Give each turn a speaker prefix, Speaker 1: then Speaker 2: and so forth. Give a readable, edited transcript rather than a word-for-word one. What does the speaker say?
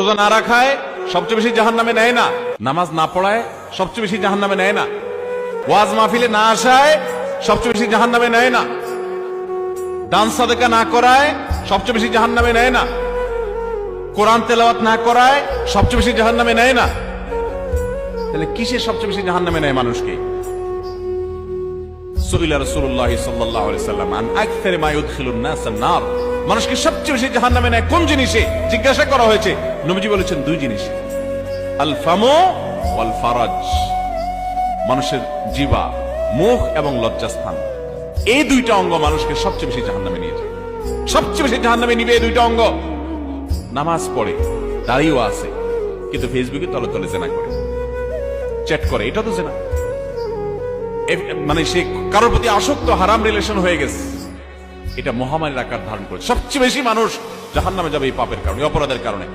Speaker 1: রোজা না রাখায় সবচেয়ে বেশি জাহান্নামে নেয় না, নামাজ না পড়ায় সবচেয়ে বেশি জাহান্নামে নেয় না, ওয়াজ মাহফিলে না আসায় সবচেয়ে বেশি জাহান্নামে নেয় না, দান সাদেকা না করায় সবচেয়ে বেশি জাহান্নামে নেয় না, কোরআন তেলাওয়াত না করায় সবচেয়ে বেশি জাহান্নামে নেয় না। তাহলে কিসে সবচেয়ে বেশি জাহান্নামে নেয় মানুষকে? সুইলা রাসূলুল্লাহ সাল্লাল্লাহু আলাইহি সাল্লাম আন আকসারি মা ইউদখিলুন নাস আন-নার, মানুষকে সবচেয়ে বেশি জাহান্নামে নেয় কোন জিনিসে জিজ্ঞাসা করা হয়েছে। নবীজি বলেছেন দুই জিনিস, আল ফামু ওয়াল ফারাজ, মানুষের জিহ্বা, মুখ এবং লজ্জাস্থান, এই দুইটা অঙ্গ মানুষকে সবচেয়ে বেশি জাহান্নামে নিয়ে যায়। সবচেয়ে বেশি জাহান্নামে নিবে এই দুইটা অঙ্গ। নামাজ পড়ে, দাঁড়িয়েও আছে, কিন্তু ফেসবুকে তলে তলে জেনা করে, চ্যাট করে, এটা তো জেনা। মানে সে কারোর প্রতি আসক্ত, হারাম রিলেশন হয়ে গেছে, এটা মহামারীর আকার ধারণ করে। সবচেয়ে বেশি মানুষ জাহান্নামে যাবে এই পাপের কারণে, অপরাধের কারণে।